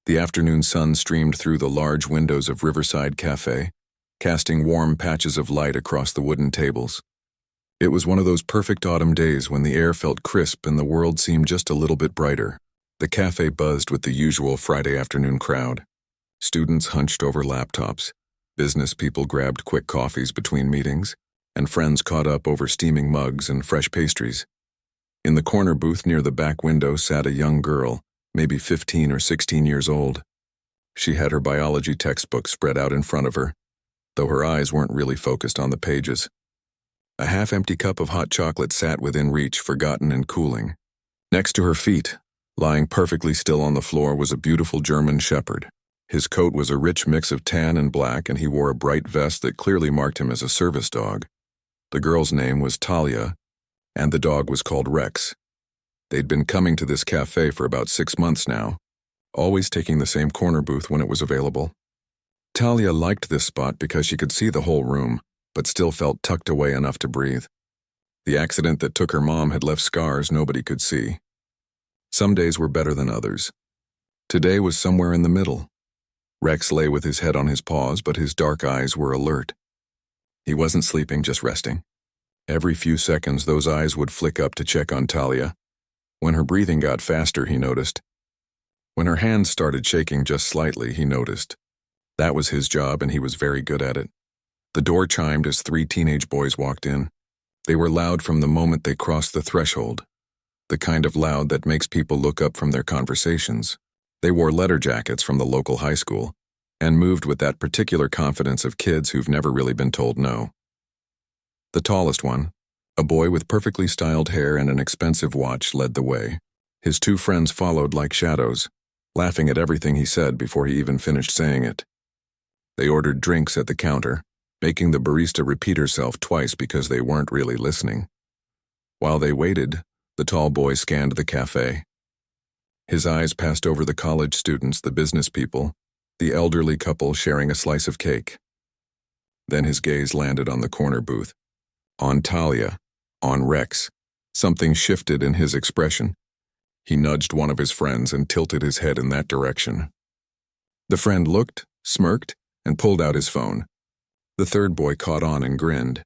The afternoon sun streamed through the large windows of Riverside Cafe, casting warm patches of light across the wooden tables. It was one of those perfect autumn days when the air felt crisp and the world seemed just a little bit brighter. The cafe buzzed with the usual Friday afternoon crowd. Students hunched over laptops, business people grabbed quick coffees between meetings, and friends caught up over steaming mugs and fresh pastries. In the corner booth near the back window sat a young girl, maybe 15 or 16 years old. She had her biology textbook spread out in front of her, though her eyes weren't really focused on the pages. A half-empty cup of hot chocolate sat within reach, forgotten and cooling. Next to her feet, lying perfectly still on the floor, was a beautiful German shepherd. His coat was a rich mix of tan and black, and he wore a bright vest that clearly marked him as a service dog. The girl's name was Talia, and the dog was called Rex. They'd been coming to this cafe for about 6 months now, always taking the same corner booth when it was available. Talia liked this spot because she could see the whole room, but still felt tucked away enough to breathe. The accident that took her mom had left scars nobody could see. Some days were better than others. Today was somewhere in the middle. Rex lay with his head on his paws, but his dark eyes were alert. He wasn't sleeping, just resting. Every few seconds, those eyes would flick up to check on Talia. When her breathing got faster, he noticed. When her hands started shaking just slightly, he noticed. That was his job, and he was very good at it. The door chimed as 3 teenage boys walked in. They were loud from the moment they crossed the threshold, the kind of loud that makes people look up from their conversations. They wore letter jackets from the local high school and moved with that particular confidence of kids who've never really been told no. The tallest one, a boy with perfectly styled hair and an expensive watch, led the way. His 2 friends followed like shadows, laughing at everything he said before he even finished saying it. They ordered drinks at the counter, making the barista repeat herself twice because they weren't really listening. While they waited, the tall boy scanned the cafe. His eyes passed over the college students, the business people, the elderly couple sharing a slice of cake. Then his gaze landed on the corner booth, on Talia, on Rex. Something shifted in his expression. He nudged one of his friends and tilted his head in that direction. The friend looked, smirked, and pulled out his phone. The third boy caught on and grinned.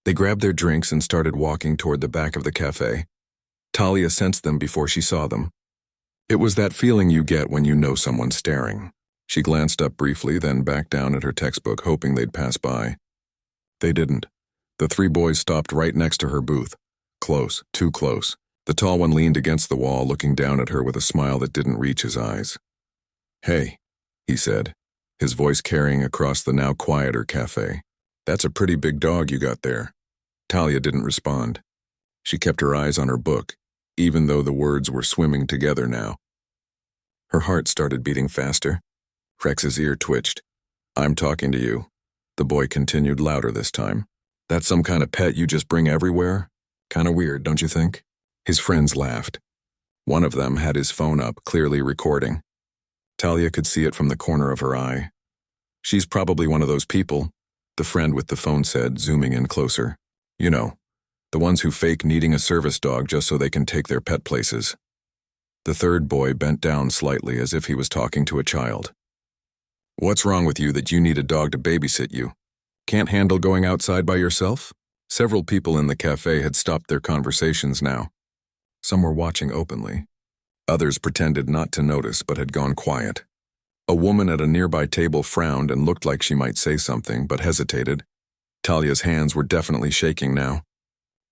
They grabbed their drinks and started walking toward the back of the cafe. Talia sensed them before she saw them. It was that feeling you get when you know someone's staring. She glanced up briefly, then back down at her textbook, hoping they'd pass by. They didn't. The 3 boys stopped right next to her booth. Close, too close. The tall one leaned against the wall, looking down at her with a smile that didn't reach his eyes. "Hey," he said, his voice carrying across the now quieter cafe. "That's a pretty big dog you got there." Talia didn't respond. She kept her eyes on her book, even though the words were swimming together now. Her heart started beating faster. Rex's ear twitched. "I'm talking to you," the boy continued, louder this time. "That's some kind of pet you just bring everywhere? Kinda weird, don't you think?" His friends laughed. One of them had his phone up, clearly recording. Talia could see it from the corner of her eye. "She's probably one of those people," the friend with the phone said, zooming in closer. "You know, the ones who fake needing a service dog just so they can take their pet places." The third boy bent down slightly as if he was talking to a child. "What's wrong with you that you need a dog to babysit you? Can't handle going outside by yourself?" Several people in the cafe had stopped their conversations now. Some were watching openly. Others pretended not to notice but had gone quiet. A woman at a nearby table frowned and looked like she might say something but hesitated. Talia's hands were definitely shaking now.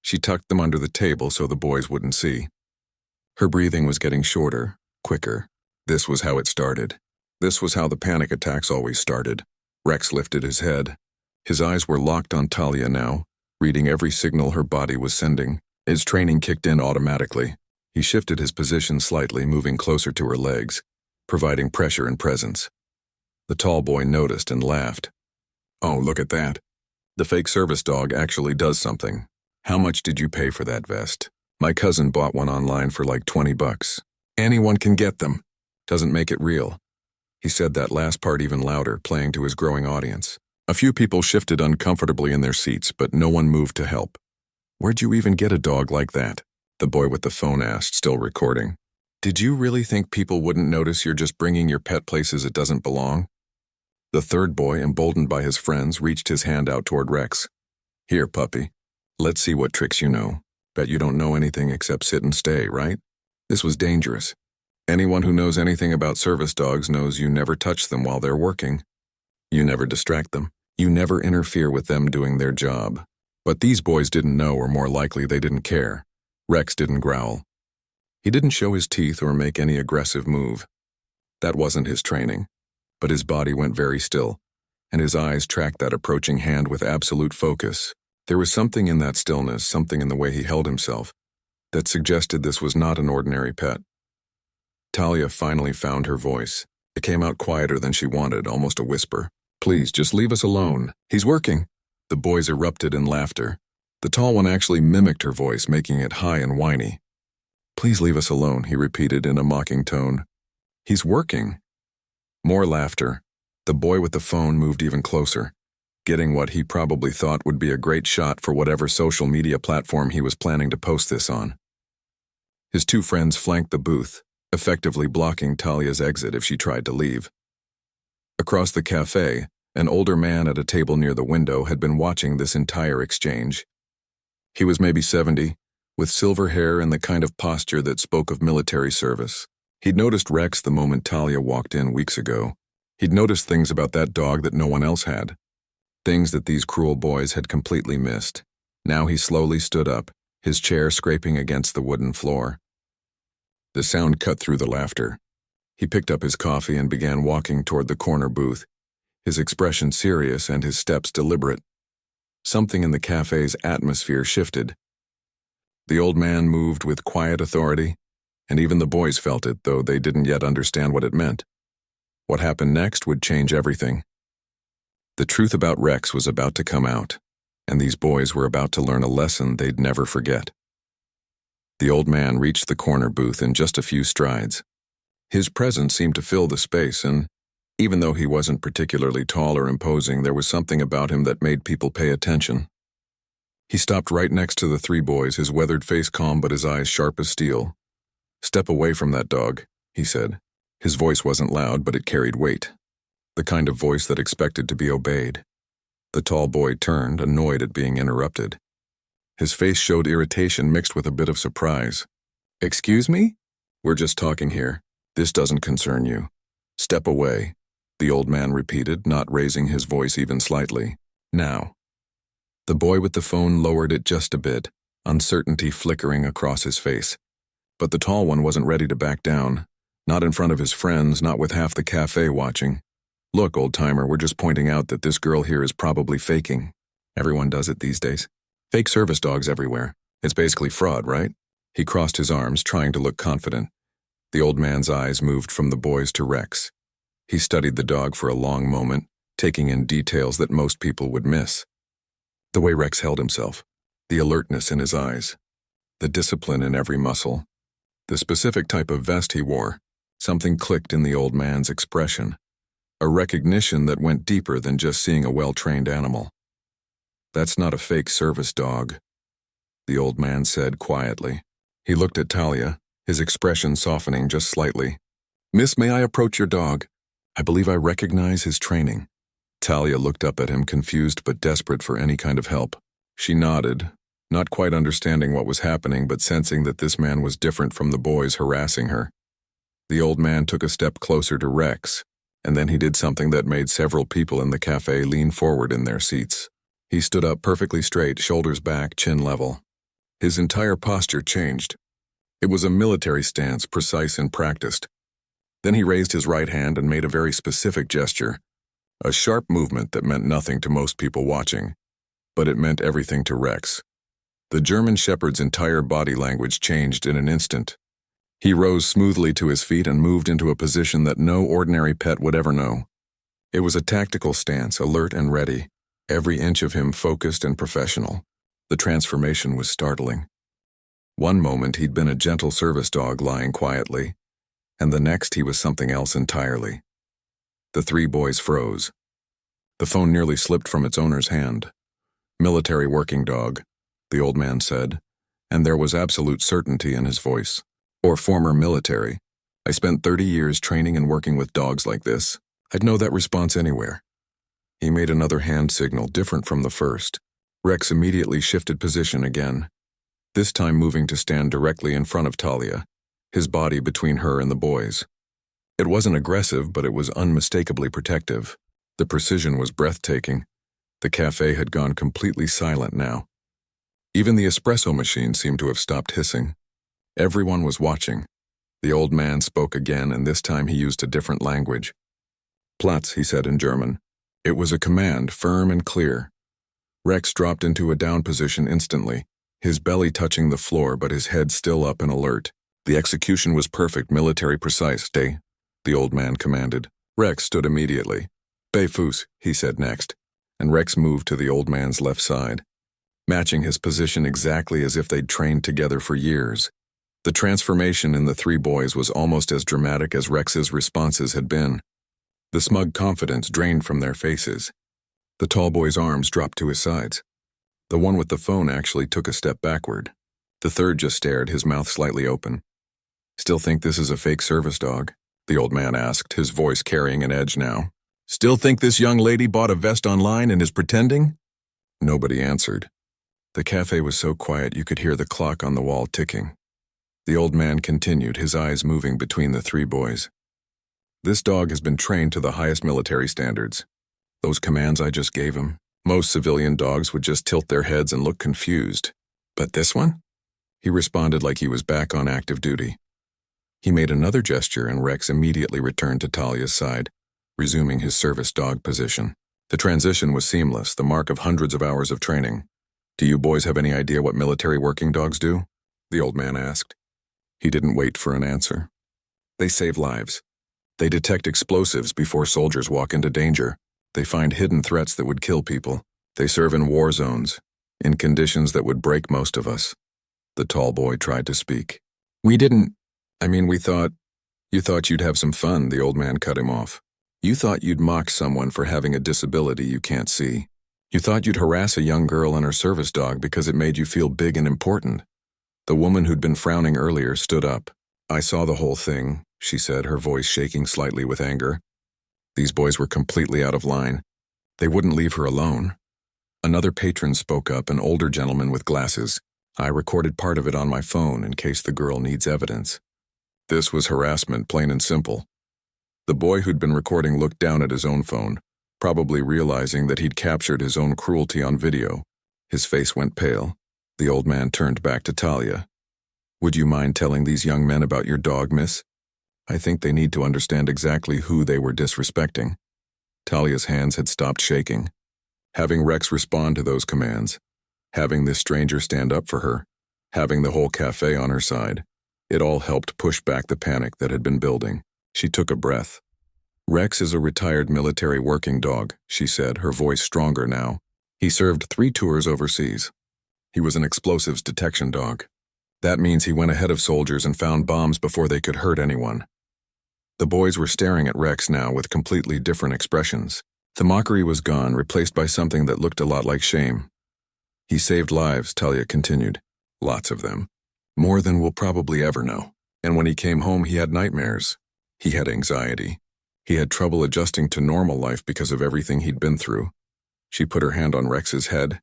She tucked them under the table so the boys wouldn't see. Her breathing was getting shorter, quicker. This was how it started. This was how the panic attacks always started. Rex lifted his head. His eyes were locked on Talia now, reading every signal her body was sending. His training kicked in automatically. He shifted his position slightly, moving closer to her legs, providing pressure and presence. The tall boy noticed and laughed. "Oh, look at that. The fake service dog actually does something. How much did you pay for that vest? My cousin bought one online for like $20. Anyone can get them. Doesn't make it real." He said that last part even louder, playing to his growing audience. A few people shifted uncomfortably in their seats, but no one moved to help. "Where'd you even get a dog like that?" the boy with the phone asked, still recording. Did you really think people wouldn't notice you're just bringing your pet places it doesn't belong? The third boy, emboldened by his friends, reached his hand out toward Rex. Here, puppy. Let's see what tricks you know. Bet you don't know anything except sit and stay, right? This was dangerous. Anyone who knows anything about service dogs knows you never touch them while they're working. You never distract them. You never interfere with them doing their job. But these boys didn't know, or more likely they didn't care. Rex didn't growl. He didn't show his teeth or make any aggressive move. That wasn't his training. But his body went very still, and his eyes tracked that approaching hand with absolute focus. There was something in that stillness, something in the way he held himself, that suggested this was not an ordinary pet. Talia finally found her voice. It came out quieter than she wanted, almost a whisper. Please, just leave us alone. He's working. The boys erupted in laughter. The tall one actually mimicked her voice, making it high and whiny. Please leave us alone, he repeated in a mocking tone. He's working. More laughter. The boy with the phone moved even closer, getting what he probably thought would be a great shot for whatever social media platform he was planning to post this on. His two friends flanked the booth, effectively blocking Talia's exit if she tried to leave. Across the cafe, an older man at a table near the window had been watching this entire exchange. He was maybe 70, with silver hair and the kind of posture that spoke of military service. He'd noticed Rex the moment Talia walked in weeks ago. He'd noticed things about that dog that no one else had. Things that these cruel boys had completely missed. Now he slowly stood up, his chair scraping against the wooden floor. The sound cut through the laughter. He picked up his coffee and began walking toward the corner booth, his expression serious and his steps deliberate. Something in the cafe's atmosphere shifted. The old man moved with quiet authority, and even the boys felt it, though they didn't yet understand what it meant. What happened next would change everything. The truth about Rex was about to come out, and these boys were about to learn a lesson they'd never forget. The old man reached the corner booth in just a few strides. His presence seemed to fill the space, and even though he wasn't particularly tall or imposing, there was something about him that made people pay attention. He stopped right next to the three boys, his weathered face calm but his eyes sharp as steel. Step away from that dog, he said. His voice wasn't loud, but it carried weight. The kind of voice that expected to be obeyed. The tall boy turned, annoyed at being interrupted. His face showed irritation mixed with a bit of surprise. Excuse me? We're just talking here. This doesn't concern you. Step away, the old man repeated, not raising his voice even slightly. Now. The boy with the phone lowered it just a bit, uncertainty flickering across his face. But the tall one wasn't ready to back down. Not in front of his friends, not with half the cafe watching. Look, old-timer, we're just pointing out that this girl here is probably faking. Everyone does it these days. Fake service dogs everywhere. It's basically fraud, right? He crossed his arms, trying to look confident. The old man's eyes moved from the boys to Rex. He studied the dog for a long moment, taking in details that most people would miss. The way Rex held himself, the alertness in his eyes, the discipline in every muscle, the specific type of vest he wore. Something clicked in the old man's expression, a recognition that went deeper than just seeing a well-trained animal. That's not a fake service dog, the old man said quietly. He looked at Talia, his expression softening just slightly. Miss, may I approach your dog? I believe I recognize his training. Talia looked up at him, confused but desperate for any kind of help. She nodded, not quite understanding what was happening, but sensing that this man was different from the boys harassing her. The old man took a step closer to Rex, and then he did something that made several people in the cafe lean forward in their seats. He stood up perfectly straight, shoulders back, chin level. His entire posture changed. It was a military stance, precise and practiced. Then he raised his right hand and made a very specific gesture, a sharp movement that meant nothing to most people watching, but it meant everything to Rex. The German Shepherd's entire body language changed in an instant. He rose smoothly to his feet and moved into a position that no ordinary pet would ever know. It was a tactical stance, alert and ready, every inch of him focused and professional. The transformation was startling. One moment he'd been a gentle service dog lying quietly, and the next he was something else entirely. The three boys froze. The phone nearly slipped from its owner's hand. Military working dog, the old man said, and there was absolute certainty in his voice. Or former military, I spent 30 years training and working with dogs like this. I'd know that response anywhere. He made another hand signal different from the first. Rex immediately shifted position again, this time moving to stand directly in front of Talia, his body between her and the boys. It wasn't aggressive, but it was unmistakably protective. The precision was breathtaking. The cafe had gone completely silent now. Even the espresso machine seemed to have stopped hissing. Everyone was watching. The old man spoke again, and this time he used a different language. Platz, he said in German. It was a command, firm and clear. Rex dropped into a down position instantly, his belly touching the floor but his head still up and alert. The execution was perfect, military precise. Stay, the old man commanded. Rex stood immediately. Befus, he said next, and Rex moved to the old man's left side, matching his position exactly as if they'd trained together for years. The transformation in the three boys was almost as dramatic as Rex's responses had been. The smug confidence drained from their faces. The tall boy's arms dropped to his sides. The one with the phone actually took a step backward. The third just stared, his mouth slightly open. Still think this is a fake service dog? The old man asked, his voice carrying an edge now. Still think this young lady bought a vest online and is pretending? Nobody answered. The cafe was so quiet you could hear the clock on the wall ticking. The old man continued, his eyes moving between the three boys. This dog has been trained to the highest military standards. Those commands I just gave him, most civilian dogs would just tilt their heads and look confused. But this one? He responded like he was back on active duty. He made another gesture and Rex immediately returned to Talia's side, resuming his service dog position. The transition was seamless, the mark of hundreds of hours of training. Do you boys have any idea what military working dogs do? The old man asked. He didn't wait for an answer. They save lives. They detect explosives before soldiers walk into danger. They find hidden threats that would kill people. They serve in war zones, in conditions that would break most of us. The tall boy tried to speak. We thought... You thought you'd have some fun, the old man cut him off. You thought you'd mock someone for having a disability you can't see. You thought you'd harass a young girl and her service dog because it made you feel big and important. The woman who'd been frowning earlier stood up. I saw the whole thing, she said, her voice shaking slightly with anger. These boys were completely out of line. They wouldn't leave her alone. Another patron spoke up, an older gentleman with glasses. I recorded part of it on my phone in case the girl needs evidence. This was harassment, plain and simple. The boy who'd been recording looked down at his own phone, probably realizing that he'd captured his own cruelty on video. His face went pale. The old man turned back to Talia. Would you mind telling these young men about your dog, miss? I think they need to understand exactly who they were disrespecting. Talia's hands had stopped shaking. Having Rex respond to those commands, having this stranger stand up for her, having the whole cafe on her side, it all helped push back the panic that had been building. She took a breath. Rex is a retired military working dog, she said, her voice stronger now. He served 3 tours overseas. He was an explosives detection dog. That means he went ahead of soldiers and found bombs before they could hurt anyone. The boys were staring at Rex now with completely different expressions. The mockery was gone, replaced by something that looked a lot like shame. He saved lives, Talia continued. Lots of them. More than we'll probably ever know. And when he came home, he had nightmares. He had anxiety. He had trouble adjusting to normal life because of everything he'd been through. She put her hand on Rex's head,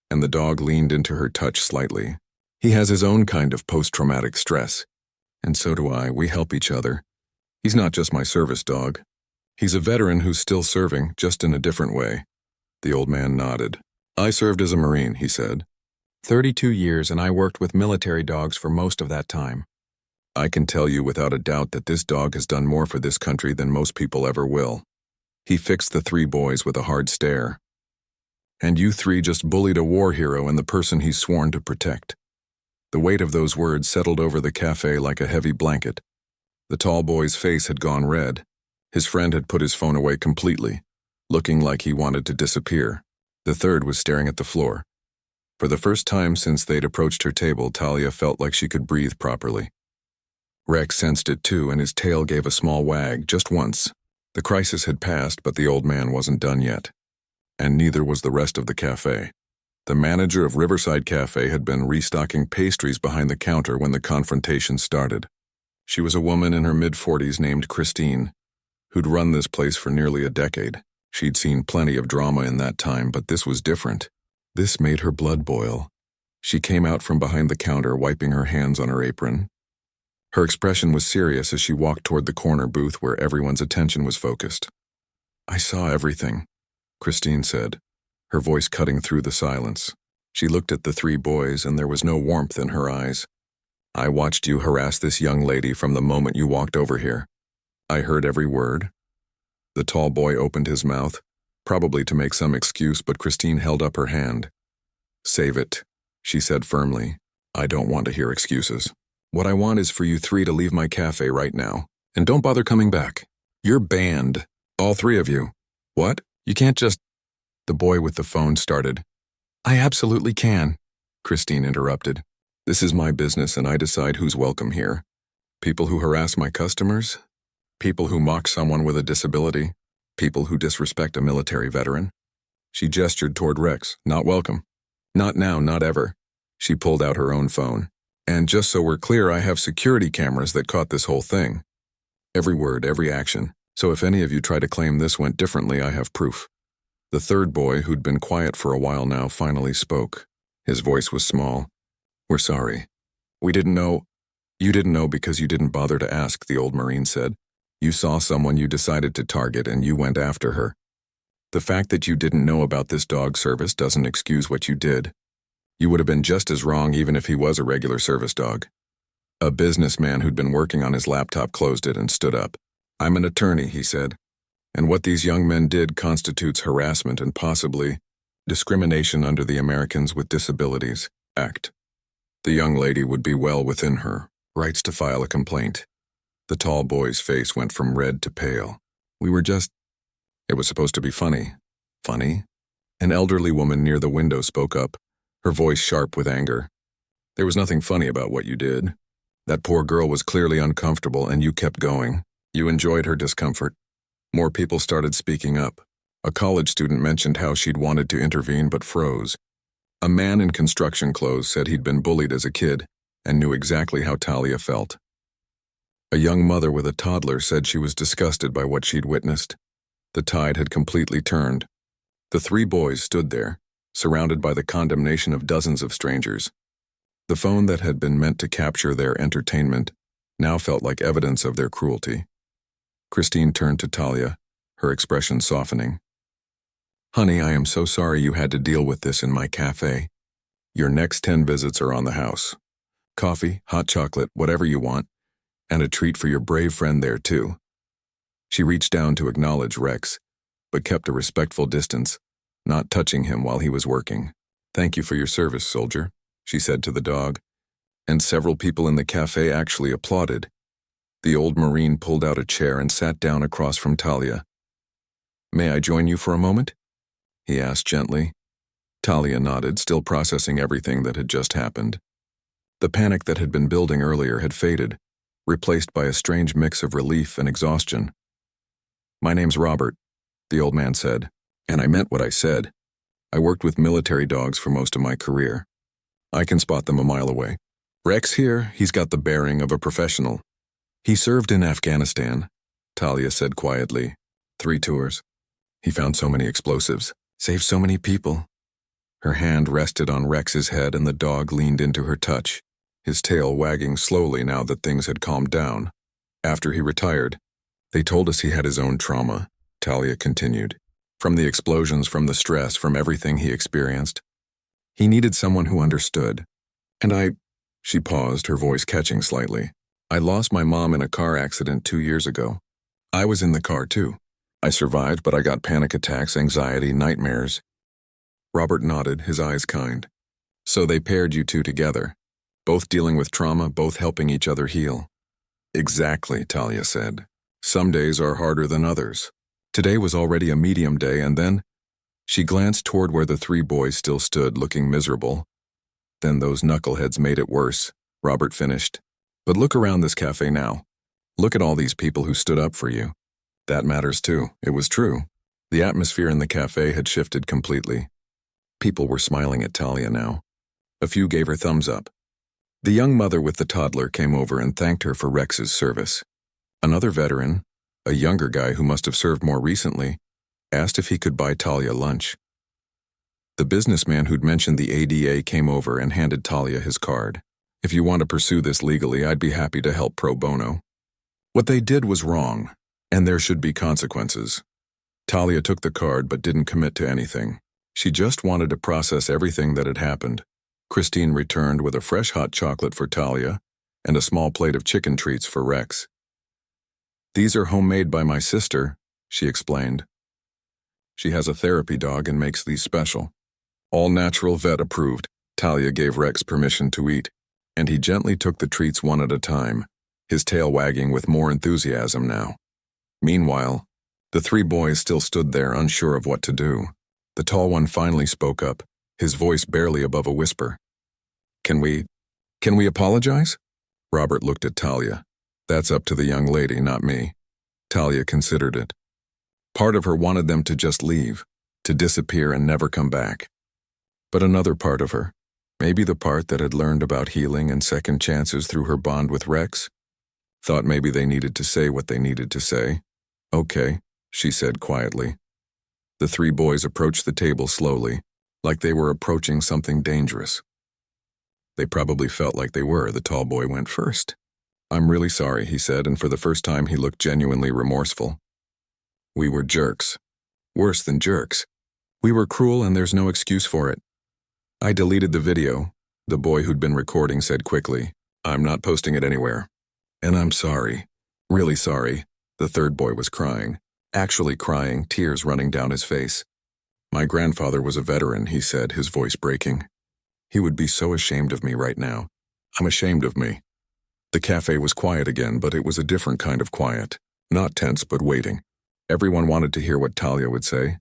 and the dog leaned into her touch slightly. He has his own kind of post-traumatic stress. And so do I. We help each other. He's not just my service dog. He's a veteran who's still serving, just in a different way. The old man nodded. I served as a Marine, he said. 32 years, and I worked with military dogs for most of that time. I can tell you without a doubt that this dog has done more for this country than most people ever will. He fixed the 3 boys with a hard stare. And you 3 just bullied a war hero and the person he's sworn to protect. The weight of those words settled over the cafe like a heavy blanket. The tall boy's face had gone red. His friend had put his phone away completely, looking like he wanted to disappear. The third was staring at the floor. For the first time since they'd approached her table, Talia felt like she could breathe properly. Rex sensed it too, and his tail gave a small wag, just once. The crisis had passed, but the old man wasn't done yet. And neither was the rest of the cafe. The manager of Riverside Cafe had been restocking pastries behind the counter when the confrontation started. She was a woman in her mid-40s named Christine, who'd run this place for nearly a decade. She'd seen plenty of drama in that time, but this was different. This made her blood boil. She came out from behind the counter, wiping her hands on her apron. Her expression was serious as she walked toward the corner booth where everyone's attention was focused. "I saw everything," Christine said, her voice cutting through the silence. She looked at the three boys, and there was no warmth in her eyes. "I watched you harass this young lady from the moment you walked over here. I heard every word." The tall boy opened his mouth, probably to make some excuse, but Christine held up her hand. "Save it," she said firmly. "I don't want to hear excuses. What I want is for you three to leave my cafe right now, and don't bother coming back. You're banned, all three of you." "What? You can't just—" the boy with the phone started. "I absolutely can," Christine interrupted. "This is my business and I decide who's welcome here. People who harass my customers, people who mock someone with a disability, people who disrespect a military veteran." She gestured toward Rex. "Not welcome. Not now, not ever." She pulled out her own phone. "And just so we're clear, I have security cameras that caught this whole thing. Every word, every action. So if any of you try to claim this went differently, I have proof." The third boy, who'd been quiet for a while now, finally spoke. His voice was small. "We're sorry. We didn't know." "You didn't know because you didn't bother to ask," the old Marine said. "You saw someone you decided to target and you went after her. The fact that you didn't know about this dog service doesn't excuse what you did. You would have been just as wrong even if he was a regular service dog." A businessman who'd been working on his laptop closed it and stood up. "I'm an attorney," he said, "and what these young men did constitutes harassment and possibly discrimination under the Americans with Disabilities Act. The young lady would be well within her rights to file a complaint." The tall boy's face went from red to pale. "We were just—" It was supposed to be funny. Funny? An elderly woman near the window spoke up, her voice sharp with anger. "There was nothing funny about what you did. That poor girl was clearly uncomfortable and you kept going. You enjoyed her discomfort." More people started speaking up. A college student mentioned how she'd wanted to intervene but froze. A man in construction clothes said he'd been bullied as a kid and knew exactly how Talia felt. A young mother with a toddler said she was disgusted by what she'd witnessed. The tide had completely turned. The three boys stood there, surrounded by the condemnation of dozens of strangers. The phone that had been meant to capture their entertainment now felt like evidence of their cruelty. Christine turned to Talia, her expression softening. "Honey, I am so sorry you had to deal with this in my cafe. Your next 10 visits are on the house. Coffee, hot chocolate, whatever you want, and a treat for your brave friend there too." She reached down to acknowledge Rex, but kept a respectful distance, not touching him while he was working. "Thank you for your service, soldier," she said to the dog, and several people in the cafe actually applauded. The old Marine pulled out a chair and sat down across from Talia. "May I join you for a moment?" he asked gently. Talia nodded, still processing everything that had just happened. The panic that had been building earlier had faded, replaced by a strange mix of relief and exhaustion. "My name's Robert," the old man said, and I meant what I said. "I worked with military dogs for most of my career. I can spot them a mile away. Rex here, he's got the bearing of a professional. He served in Afghanistan," Talia said quietly. 3 tours. He found so many explosives, saved so many people." Her hand rested on Rex's head and the dog leaned into her touch, his tail wagging slowly now that things had calmed down. "After he retired, they told us he had his own trauma," Talia continued. "From the explosions, from the stress, from everything he experienced. He needed someone who understood. And she paused, her voice catching slightly. "I lost my mom in a car accident 2 years ago. I was in the car too. I survived, but I got panic attacks, anxiety, nightmares." Robert nodded, his eyes kind. "So they paired you two together, both dealing with trauma, both helping each other heal." "Exactly," Talia said. "Some days are harder than others. Today was already a medium day, and then—" She glanced toward where the 3 boys still stood, looking miserable. "Then those knuckleheads made it worse," Robert finished. "But look around this cafe now. Look at all these people who stood up for you. That matters too." It was true. The atmosphere in the cafe had shifted completely. People were smiling at Talia now. A few gave her thumbs up. The young mother with the toddler came over and thanked her for Rex's service. Another veteran, a younger guy who must have served more recently, asked if he could buy Talia lunch. The businessman who'd mentioned the ADA came over and handed Talia his card. "If you want to pursue this legally, I'd be happy to help pro bono. What they did was wrong, and there should be consequences." Talia took the card but didn't commit to anything. She just wanted to process everything that had happened. Christine returned with a fresh hot chocolate for Talia and a small plate of chicken treats for Rex. "These are homemade by my sister," she explained. "She has a therapy dog and makes these special. All natural, vet approved." Talia gave Rex permission to eat, and he gently took the treats one at a time, his tail wagging with more enthusiasm now. Meanwhile, the three boys still stood there unsure of what to do. The tall one finally spoke up, his voice barely above a whisper. Can we apologize?" Robert looked at Talia. "That's up to the young lady, not me." Talia considered it. Part of her wanted them to just leave, to disappear and never come back. But another part of her, maybe the part that had learned about healing and second chances through her bond with Rex, thought maybe they needed to say what they needed to say. "Okay," she said quietly. The three boys approached the table slowly, like they were approaching something dangerous. They probably felt like they were. The tall boy went first. "I'm really sorry," he said, and for the first time he looked genuinely remorseful. "We were jerks. Worse than jerks. We were cruel and there's no excuse for it. I deleted the video," the boy who'd been recording said quickly. "I'm not posting it anywhere. And I'm sorry. Really sorry." The third boy was crying. Actually crying, tears running down his face. "My grandfather was a veteran," he said, his voice breaking. "He would be so ashamed of me right now. I'm ashamed of me." The cafe was quiet again, but it was a different kind of quiet. Not tense, but waiting. Everyone wanted to hear what Talia would say.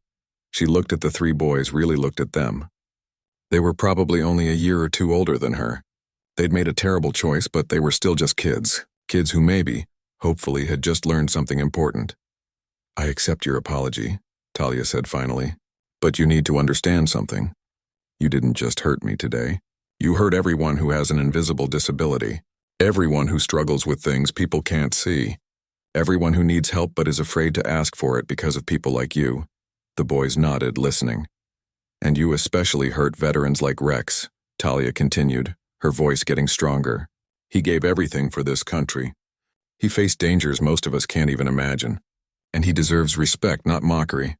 She looked at the three boys, really looked at them. They were probably only a year or two older than her. They'd made a terrible choice, but they were still just kids. Kids who maybe, hopefully, had just learned something important. "I accept your apology," Talia said finally. "But you need to understand something. You didn't just hurt me today. You hurt everyone who has an invisible disability. Everyone who struggles with things people can't see. Everyone who needs help but is afraid to ask for it because of people like you." The boys nodded, listening. "And you especially hurt veterans like Rex," Talia continued, her voice getting stronger. "He gave everything for this country. He faced dangers most of us can't even imagine. And he deserves respect, not mockery."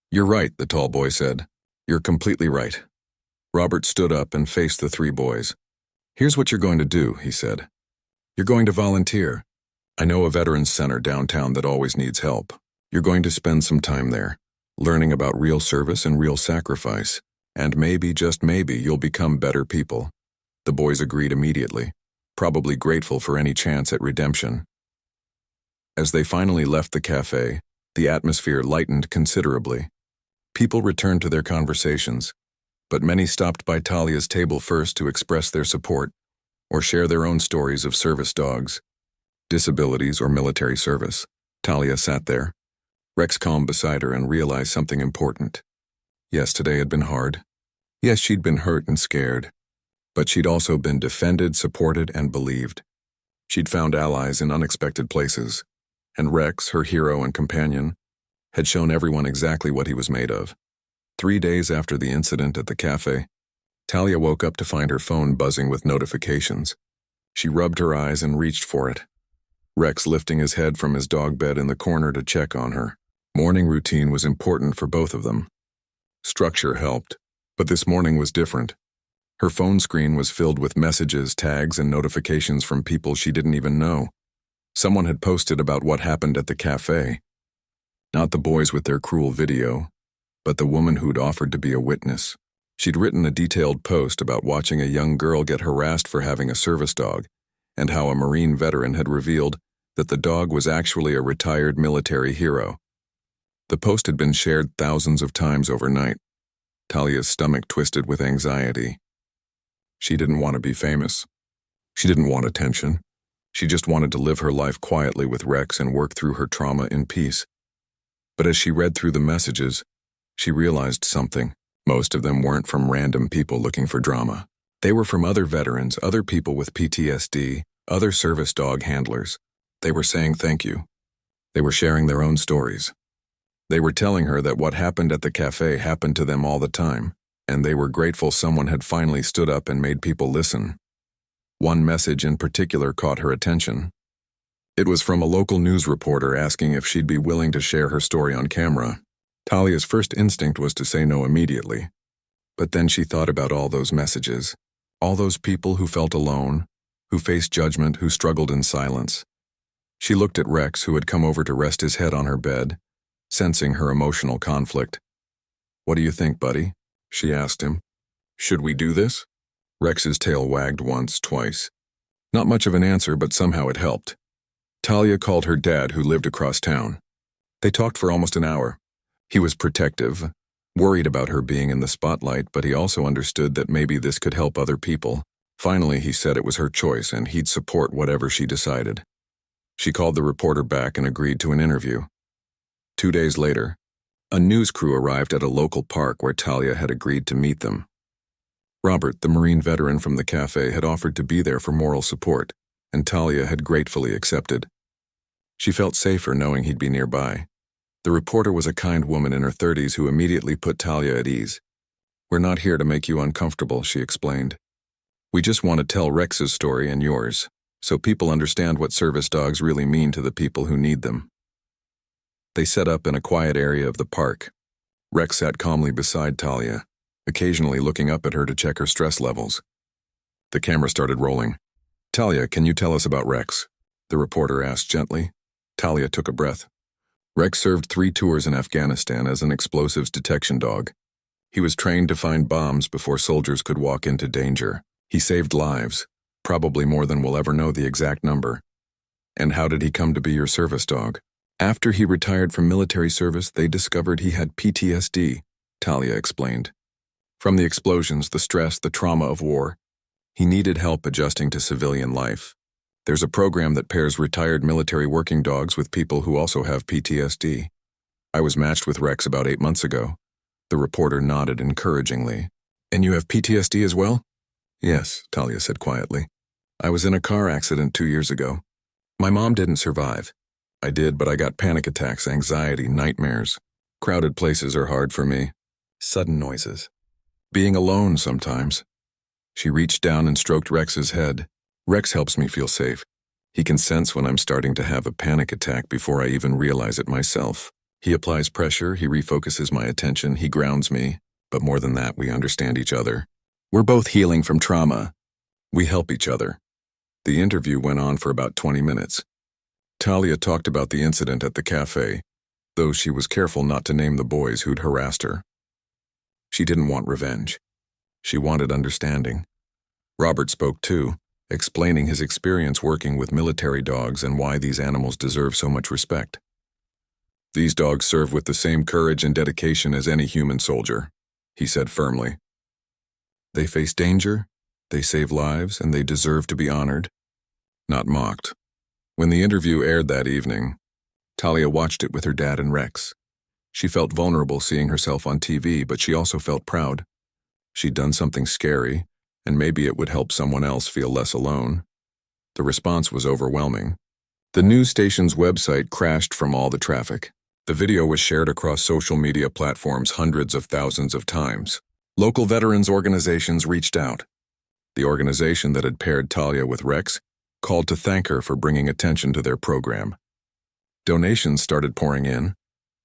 "You're right," the tall boy said. "You're completely right." Robert stood up and faced the three boys. "Here's what you're going to do," he said. "You're going to volunteer. I know a veterans center downtown that always needs help. You're going to spend some time there, learning about real service and real sacrifice, and maybe, just maybe, you'll become better people." The boys agreed immediately, probably grateful for any chance at redemption. As they finally left the cafe, the atmosphere lightened considerably. People returned to their conversations, but many stopped by Talia's table first to express their support or share their own stories of service dogs, disabilities, or military service. Talia sat there, Rex calm beside her, and realized something important. Yes, today had been hard. Yes, she'd been hurt and scared, but she'd also been defended, supported, and believed. She'd found allies in unexpected places, and Rex, her hero and companion, had shown everyone exactly what he was made of. 3 days after the incident at the cafe, Talia woke up to find her phone buzzing with notifications. She rubbed her eyes and reached for it. Rex lifting his head from his dog bed in the corner to check on her. Morning routine was important for both of them. Structure helped, but this morning was different. Her phone screen was filled with messages, tags, and notifications from people she didn't even know. Someone had posted about what happened at the cafe. Not the boys with their cruel video, but the woman who'd offered to be a witness. She'd written a detailed post about watching a young girl get harassed for having a service dog, and how a Marine veteran had revealed that the dog was actually a retired military hero. The post had been shared thousands of times overnight. Talia's stomach twisted with anxiety. She didn't want to be famous. She didn't want attention. She just wanted to live her life quietly with Rex and work through her trauma in peace. But as she read through the messages, she realized something. Most of them weren't from random people looking for drama. They were from other veterans, other people with PTSD, other service dog handlers. They were saying thank you. They were sharing their own stories. They were telling her that what happened at the cafe happened to them all the time, and they were grateful someone had finally stood up and made people listen. One message in particular caught her attention. It was from a local news reporter asking if she'd be willing to share her story on camera. Talia's first instinct was to say no immediately. But then she thought about all those messages, all those people who felt alone, who faced judgment, who struggled in silence. She looked at Rex, who had come over to rest his head on her bed, sensing her emotional conflict. "What do you think, buddy?" she asked him. "Should we do this?" Rex's tail wagged once, twice. Not much of an answer, but somehow it helped. Talia called her dad, who lived across town. They talked for almost an hour. He was protective, worried about her being in the spotlight, but he also understood that maybe this could help other people. Finally, he said it was her choice and he'd support whatever she decided. She called the reporter back and agreed to an interview. 2 days later, a news crew arrived at a local park where Talia had agreed to meet them. Robert, the Marine veteran from the cafe, had offered to be there for moral support, and Talia had gratefully accepted. She felt safer knowing he'd be nearby. The reporter was a kind woman in her 30s who immediately put Talia at ease. "We're not here to make you uncomfortable," she explained. "We just want to tell Rex's story and yours, so people understand what service dogs really mean to the people who need them." They set up in a quiet area of the park. Rex sat calmly beside Talia, occasionally looking up at her to check her stress levels. The camera started rolling. "Talia, can you tell us about Rex?" the reporter asked gently. Talia took a breath. Rex served 3 tours in Afghanistan as an explosives detection dog. He was trained to find bombs before soldiers could walk into danger. He saved lives, probably more than we'll ever know the exact number. "And how did he come to be your service dog?" "After he retired from military service, they discovered he had PTSD, Talia explained. From the explosions, the stress, the trauma of war. He needed help adjusting to civilian life. There's a program that pairs retired military working dogs with people who also have PTSD. I was matched with Rex about 8 months ago." The reporter nodded encouragingly. "And you have PTSD as well?" "Yes," Talia said quietly. "I was in a car accident 2 years ago. My mom didn't survive. I did, but I got panic attacks, anxiety, nightmares. Crowded places are hard for me. Sudden noises. Being alone sometimes." She reached down and stroked Rex's head. "Rex helps me feel safe. He can sense when I'm starting to have a panic attack before I even realize it myself. He applies pressure, he refocuses my attention, he grounds me. But more than that, we understand each other. We're both healing from trauma. We help each other." The interview went on for about 20 minutes. Talia talked about the incident at the cafe, though she was careful not to name the boys who'd harassed her. She didn't want revenge. She wanted understanding. Robert spoke too, explaining his experience working with military dogs and why these animals deserve so much respect. "These dogs serve with the same courage and dedication as any human soldier," he said firmly. "They face danger, they save lives, and they deserve to be honored, not mocked." When the interview aired that evening, Talia watched it with her dad and Rex. She felt vulnerable seeing herself on TV, but she also felt proud. She'd done something scary, and maybe it would help someone else feel less alone. The response was overwhelming. The news station's website crashed from all the traffic. The video was shared across social media platforms hundreds of thousands of times. Local veterans organizations reached out. The organization that had paired Talia with Rex called to thank her for bringing attention to their program. Donations started pouring in,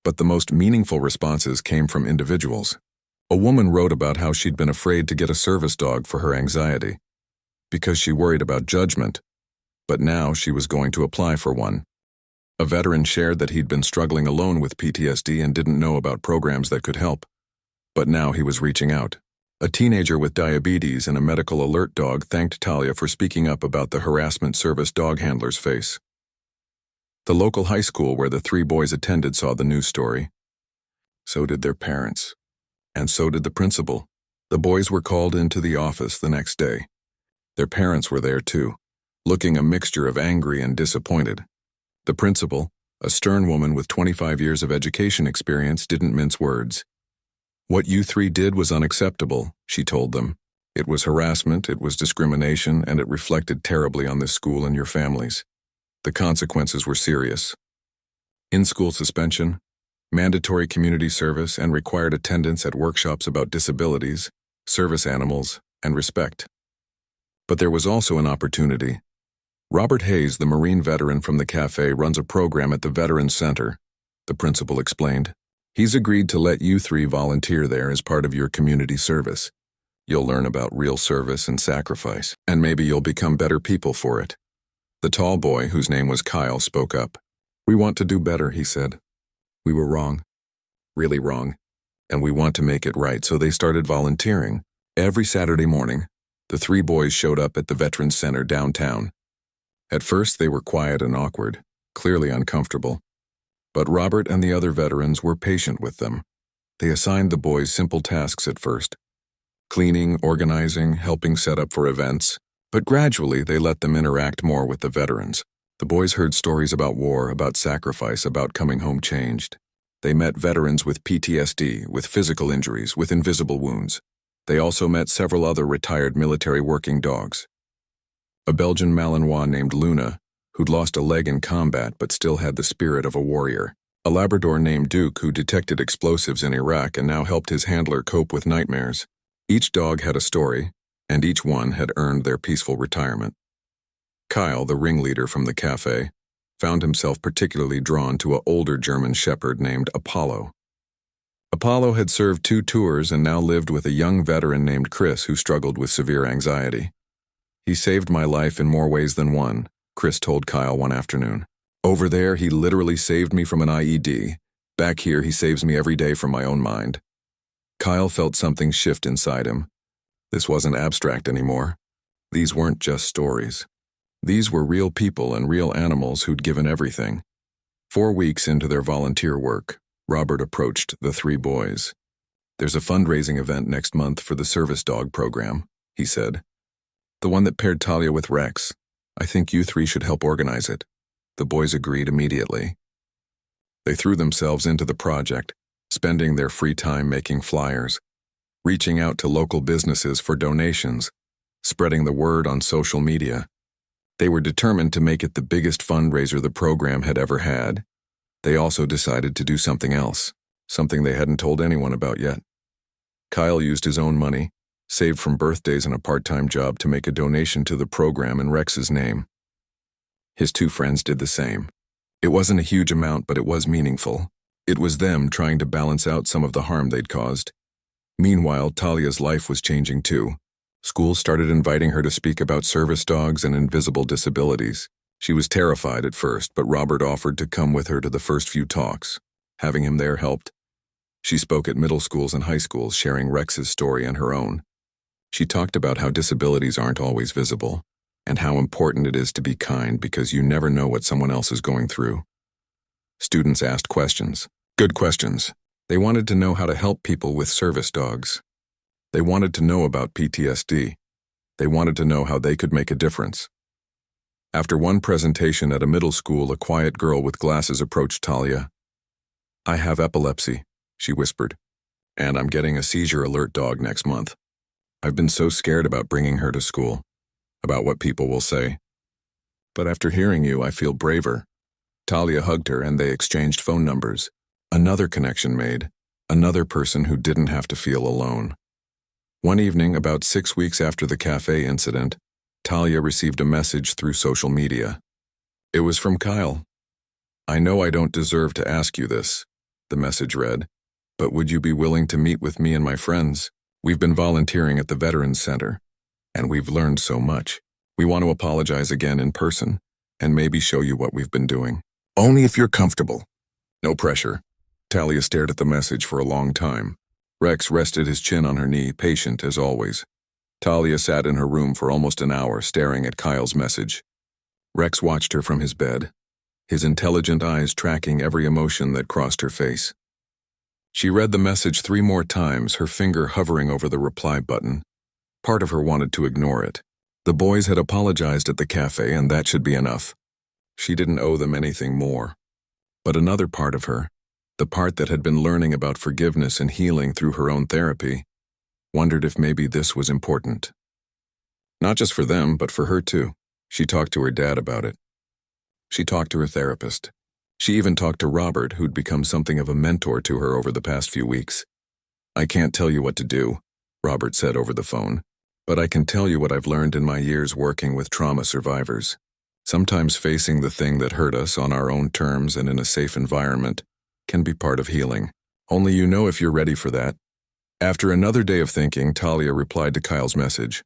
but the most meaningful responses came from individuals. A woman wrote about how she'd been afraid to get a service dog for her anxiety, because she worried about judgment, but now she was going to apply for one. A veteran shared that he'd been struggling alone with PTSD and didn't know about programs that could help, but now he was reaching out. A teenager with diabetes and a medical alert dog thanked Talia for speaking up about the harassment service dog handlers face. The local high school where the 3 boys attended saw the news story. So did their parents. And so did the principal. The boys were called into the office the next day. Their parents were there too, looking a mixture of angry and disappointed. The principal, a stern woman with 25 years of education experience, didn't mince words. "What you 3 did was unacceptable," she told them. It was harassment, it was discrimination, and it reflected terribly on this school and your families. The consequences were serious. In-school suspension, mandatory community service, and required attendance at workshops about disabilities, service animals, and respect. But there was also an opportunity. Robert Hayes, the Marine veteran from the cafe, runs a program at the Veterans Center, the principal explained. He's agreed to let you three volunteer there as part of your community service. You'll learn about real service and sacrifice, and maybe you'll become better people for it. The tall boy, whose name was Kyle, spoke up. We want to do better, he said. We were wrong. Really wrong. And we want to make it right, so they started volunteering. Every Saturday morning, the three boys showed up at the Veterans Center downtown. At first, they were quiet and awkward, clearly uncomfortable. But Robert and the other veterans were patient with them. They assigned the boys simple tasks at first. Cleaning, organizing, helping set up for events. But gradually, they let them interact more with the veterans. The boys heard stories about war, about sacrifice, about coming home changed. They met veterans with PTSD, with physical injuries, with invisible wounds. They also met several other retired military working dogs. A Belgian Malinois named Luna, who'd lost a leg in combat but still had the spirit of a warrior. A Labrador named Duke, who detected explosives in Iraq and now helped his handler cope with nightmares. Each dog had a story, and each one had earned their peaceful retirement. Kyle, the ringleader from the cafe, found himself particularly drawn to an older German shepherd named Apollo. Apollo had served 2 tours and now lived with a young veteran named Chris who struggled with severe anxiety. He saved my life in more ways than one, Chris told Kyle one afternoon. Over there, he literally saved me from an IED. Back here, he saves me every day from my own mind. Kyle felt something shift inside him. This wasn't abstract anymore. These weren't just stories. These were real people and real animals who'd given everything. 4 weeks into their volunteer work, Robert approached the 3 boys. There's a fundraising event next month for the service dog program, he said. The one that paired Talia with Rex. I think you 3 should help organize it. The boys agreed immediately. They threw themselves into the project, spending their free time making flyers, reaching out to local businesses for donations, spreading the word on social media. They were determined to make it the biggest fundraiser the program had ever had. They also decided to do something else, something they hadn't told anyone about yet. Kyle used his own money, saved from birthdays and a part-time job, to make a donation to the program in Rex's name. His 2 friends did the same. It wasn't a huge amount, but it was meaningful. It was them trying to balance out some of the harm they'd caused. Meanwhile, Talia's life was changing too. Schools started inviting her to speak about service dogs and invisible disabilities. She was terrified at first, but Robert offered to come with her to the first few talks. Having him there helped. She spoke at middle schools and high schools, sharing Rex's story and her own. She talked about how disabilities aren't always visible, and how important it is to be kind because you never know what someone else is going through. Students asked questions. Good questions. They wanted to know how to help people with service dogs. They wanted to know about PTSD. They wanted to know how they could make a difference. After one presentation at a middle school, a quiet girl with glasses approached Talia. I have epilepsy, she whispered, and I'm getting a seizure alert dog next month. I've been so scared about bringing her to school, about what people will say. But after hearing you, I feel braver. Talia hugged her and they exchanged phone numbers. Another connection made, another person who didn't have to feel alone. One evening, about 6 weeks after the cafe incident, Talia received a message through social media. It was from Kyle. I know I don't deserve to ask you this, the message read, but would you be willing to meet with me and my friends? We've been volunteering at the Veterans Center, and we've learned so much. We want to apologize again in person, and maybe show you what we've been doing. Only if you're comfortable. No pressure. Talia stared at the message for a long time. Rex rested his chin on her knee, patient as always. Talia sat in her room for almost an hour, staring at Kyle's message. Rex watched her from his bed, his intelligent eyes tracking every emotion that crossed her face. She read the message 3 more times, her finger hovering over the reply button. Part of her wanted to ignore it. The boys had apologized at the cafe, and that should be enough. She didn't owe them anything more. But another part of her, the part that had been learning about forgiveness and healing through her own therapy, wondered if maybe this was important. Not just for them, but for her too. She talked to her dad about it. She talked to her therapist. She even talked to Robert, who'd become something of a mentor to her over the past few weeks. "I can't tell you what to do," Robert said over the phone, "but I can tell you what I've learned in my years working with trauma survivors. Sometimes facing the thing that hurt us on our own terms and in a safe environment can be part of healing. Only you know if you're ready for that." After another day of thinking, Talia replied to Kyle's message.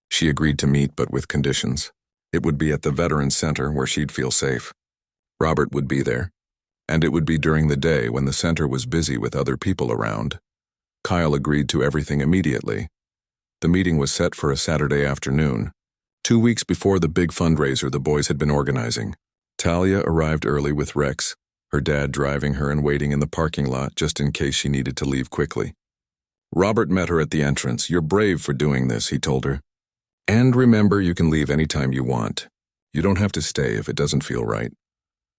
She agreed to meet, but with conditions. It would be at the Veterans Center where she'd feel safe. Robert would be there, and it would be during the day when the center was busy with other people around. Kyle agreed to everything immediately. The meeting was set for a Saturday afternoon, 2 weeks before the big fundraiser the boys had been organizing. Talia arrived early with Rex, her dad driving her and waiting in the parking lot just in case she needed to leave quickly. Robert met her at the entrance. "You're brave for doing this," he told her. "And remember, you can leave anytime you want. You don't have to stay if it doesn't feel right."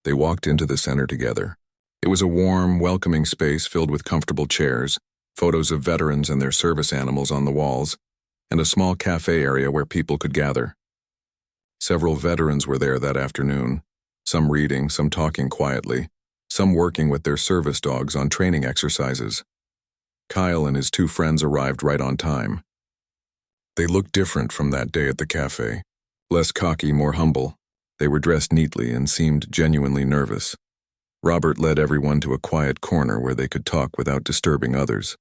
They walked into the center together. It was a warm, welcoming space filled with comfortable chairs, photos of veterans and their service animals on the walls, and a small cafe area where people could gather. Several veterans were there that afternoon, some reading, some talking quietly, some working with their service dogs on training exercises. Kyle and his 2 friends arrived right on time. They looked different from that day at the cafe, less cocky, more humble. They were dressed neatly and seemed genuinely nervous. Robert led everyone to a quiet corner where they could talk without disturbing others.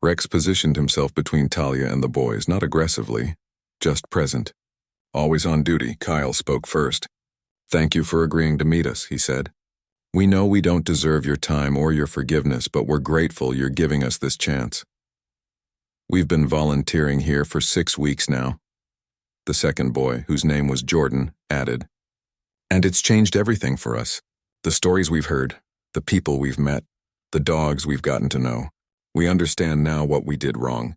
Rex positioned himself between Talia and the boys, not aggressively, just present. Always on duty, Kyle spoke first. "Thank you for agreeing to meet us," he said. "We know we don't deserve your time or your forgiveness, but we're grateful you're giving us this chance. We've been volunteering here for 6 weeks now." The second boy, whose name was Jordan, added, "And it's changed everything for us. The stories we've heard, the people we've met, the dogs we've gotten to know. We understand now what we did wrong.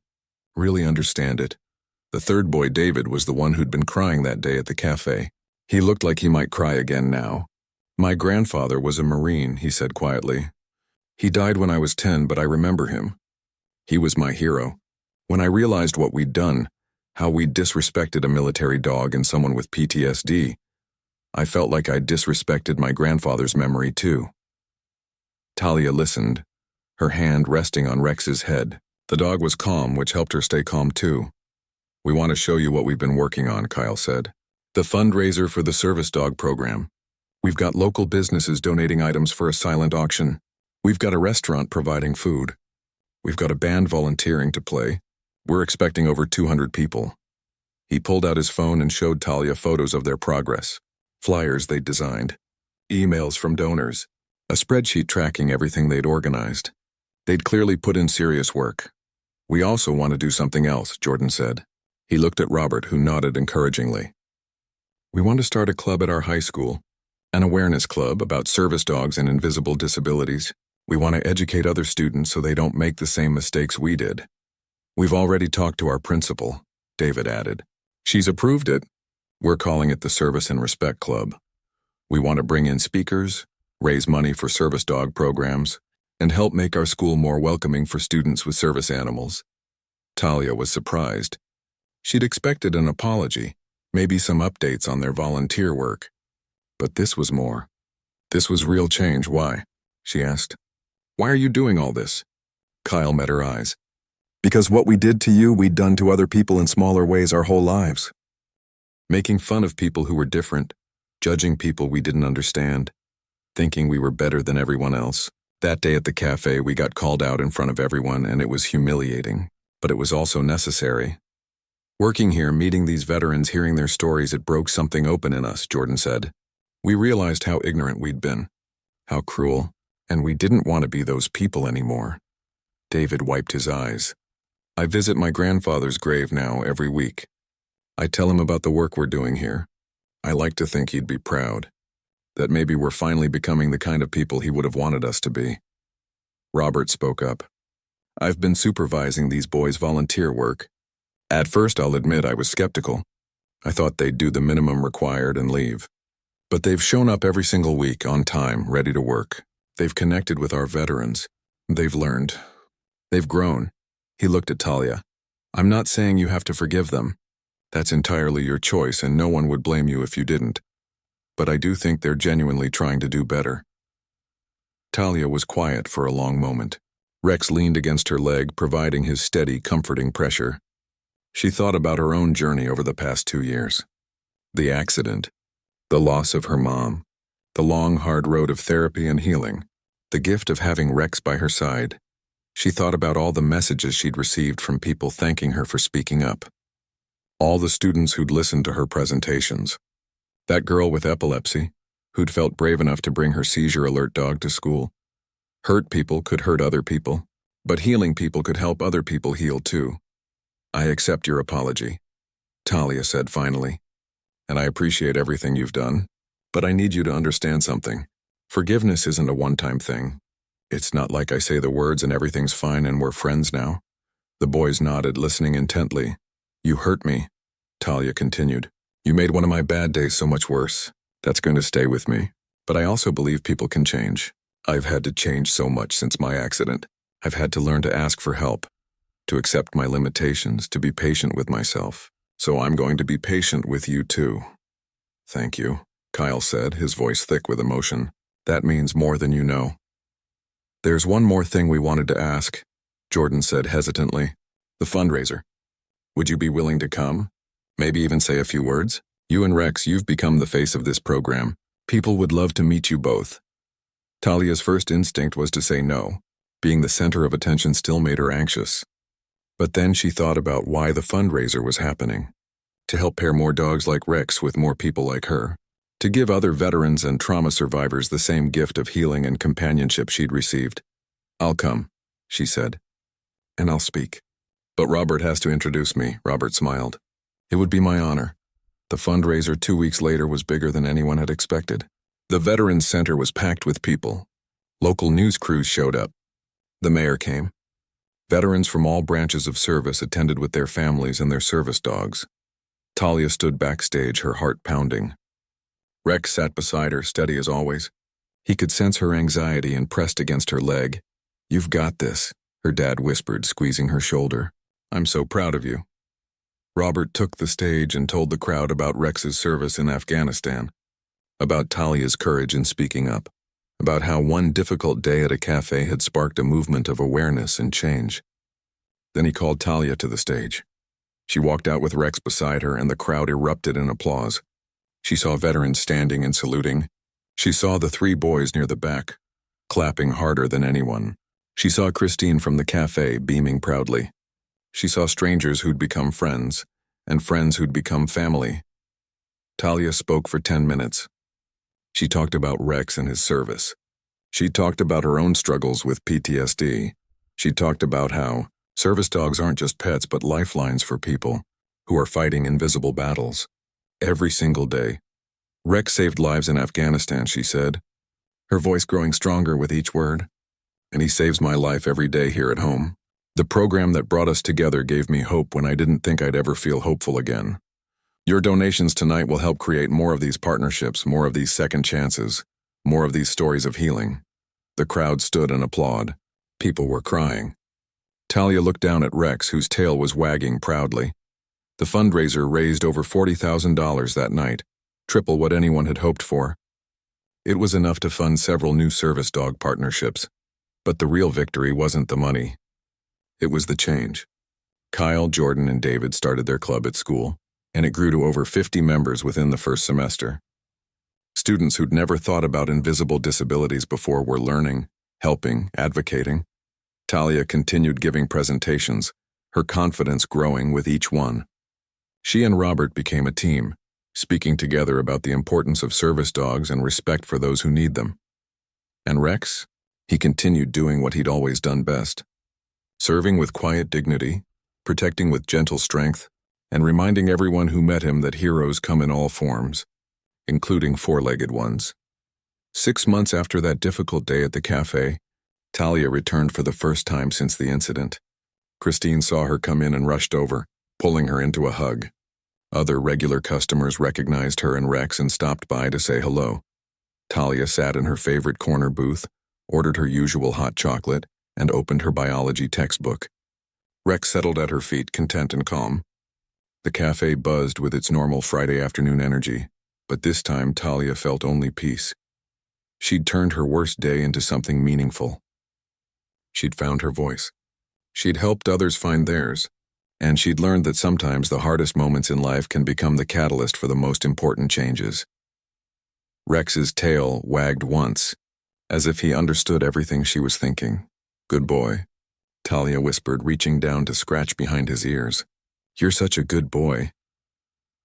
Really understand it." The third boy, David, was the one who'd been crying that day at the cafe. He looked like he might cry again now. "My grandfather was a Marine," he said quietly. "He died when I was 10, but I remember him. He was my hero. When I realized what we'd done, how we disrespected a military dog and someone with PTSD, I felt like I disrespected my grandfather's memory too." Talia listened, her hand resting on Rex's head. The dog was calm, which helped her stay calm too. "We want to show you what we've been working on," Kyle said. "The fundraiser for the service dog program. We've got local businesses donating items for a silent auction. We've got a restaurant providing food. We've got a band volunteering to play. We're expecting over 200 people." He pulled out his phone and showed Talia photos of their progress, flyers they'd designed, emails from donors, a spreadsheet tracking everything they'd organized. They'd clearly put in serious work. "We also want to do something else," Jordan said. He looked at Robert, who nodded encouragingly. "We want to start a club at our high school, an awareness club about service dogs and invisible disabilities. We want to educate other students so they don't make the same mistakes we did. We've already talked to our principal," David added. "She's approved it. We're calling it the Service and Respect Club. We want to bring in speakers, raise money for service dog programs, and help make our school more welcoming for students with service animals." Talia was surprised. She'd expected an apology, maybe some updates on their volunteer work. But this was more. This was real change. "Why?" she asked. "Why are you doing all this?" Kyle met her eyes. "Because what we did to you, we'd done to other people in smaller ways our whole lives. Making fun of people who were different, judging people we didn't understand, thinking we were better than everyone else. That day at the cafe, we got called out in front of everyone, and it was humiliating, but it was also necessary. Working here, meeting these veterans, hearing their stories, it broke something open in us," Jordan said. "We realized how ignorant we'd been, how cruel, and we didn't want to be those people anymore." David wiped his eyes. "I visit my grandfather's grave now every week. I tell him about the work we're doing here. I like to think he'd be proud, that maybe we're finally becoming the kind of people he would have wanted us to be." Robert spoke up. "I've been supervising these boys' volunteer work. At first, I'll admit, I was skeptical. I thought they'd do the minimum required and leave. But they've shown up every single week, on time, ready to work. They've connected with our veterans. They've learned. They've grown." He looked at Talia. I'm not saying you have to forgive them. That's entirely your choice, and no one would blame you if you didn't. But I do think they're genuinely trying to do better. Talia was quiet for a long moment. Rex leaned against her leg, providing his steady, comforting pressure. She thought about her own journey over the past 2 years. The accident, the loss of her mom, the long, hard road of therapy and healing, the gift of having Rex by her side. She thought about all the messages she'd received from people thanking her for speaking up. All the students who'd listened to her presentations. That girl with epilepsy, who'd felt brave enough to bring her seizure-alert dog to school. Hurt people could hurt other people, but healing people could help other people heal too. I accept your apology, Talia said finally, and I appreciate everything you've done, but I need you to understand something. Forgiveness isn't a one-time thing. It's not like I say the words and everything's fine and we're friends now. The boys nodded, listening intently. You hurt me, Talia continued. You made one of my bad days so much worse. That's going to stay with me. But I also believe people can change. I've had to change so much since my accident. I've had to learn to ask for help, to accept my limitations, to be patient with myself. So I'm going to be patient with you too. Thank you, Kyle said, his voice thick with emotion. That means more than you know. There's one more thing we wanted to ask, Jordan said hesitantly. The fundraiser. Would you be willing to come? Maybe even say a few words? You and Rex, you've become the face of this program. People would love to meet you both. Talia's first instinct was to say no. Being the center of attention still made her anxious. But then she thought about why the fundraiser was happening. To help pair more dogs like Rex with more people like her. To give other veterans and trauma survivors the same gift of healing and companionship she'd received. I'll come, she said. And I'll speak. But Robert has to introduce me, Robert smiled. It would be my honor. The fundraiser 2 weeks later was bigger than anyone had expected. The Veterans Center was packed with people. Local news crews showed up. The mayor came. Veterans from all branches of service attended with their families and their service dogs. Talia stood backstage, her heart pounding. Rex sat beside her, steady as always. He could sense her anxiety and pressed against her leg. You've got this, her dad whispered, squeezing her shoulder. I'm so proud of you. Robert took the stage and told the crowd about Rex's service in Afghanistan, about Talia's courage in speaking up, about how one difficult day at a cafe had sparked a movement of awareness and change. Then he called Talia to the stage. She walked out with Rex beside her, and the crowd erupted in applause. She saw veterans standing and saluting. She saw the 3 boys near the back, clapping harder than anyone. She saw Christine from the cafe beaming proudly. She saw strangers who'd become friends, and friends who'd become family. Talia spoke for 10 minutes. She talked about Rex and his service. She talked about her own struggles with PTSD. She talked about how service dogs aren't just pets but lifelines for people who are fighting invisible battles. Every single day. Rex saved lives in Afghanistan, she said, her voice growing stronger with each word. And he saves my life every day here at home. The program that brought us together gave me hope when I didn't think I'd ever feel hopeful again. Your donations tonight will help create more of these partnerships, more of these second chances, more of these stories of healing. The crowd stood and applauded. People were crying. Talia looked down at Rex, whose tail was wagging proudly. The fundraiser raised over $40,000 that night, triple what anyone had hoped for. It was enough to fund several new service dog partnerships. But the real victory wasn't the money. It was the change. Kyle, Jordan, and David started their club at school, and it grew to over 50 members within the first semester. Students who'd never thought about invisible disabilities before were learning, helping, advocating. Talia continued giving presentations, her confidence growing with each one. She and Robert became a team, speaking together about the importance of service dogs and respect for those who need them. And Rex? He continued doing what he'd always done best. Serving with quiet dignity, protecting with gentle strength, and reminding everyone who met him that heroes come in all forms, including 4-legged ones. 6 months after that difficult day at the cafe, Talia returned for the first time since the incident. Christine saw her come in and rushed over, pulling her into a hug. Other regular customers recognized her and Rex and stopped by to say hello. Talia sat in her favorite corner booth, ordered her usual hot chocolate, and opened her biology textbook. Rex settled at her feet, content and calm. The cafe buzzed with its normal Friday afternoon energy, but this time Talia felt only peace. She'd turned her worst day into something meaningful. She'd found her voice. She'd helped others find theirs. And she'd learned that sometimes the hardest moments in life can become the catalyst for the most important changes. Rex's tail wagged once, as if he understood everything she was thinking. "Good boy," Talia whispered, reaching down to scratch behind his ears. "You're such a good boy."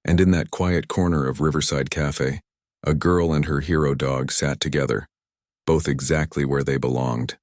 And in that quiet corner of Riverside Cafe, a girl and her hero dog sat together, both exactly where they belonged.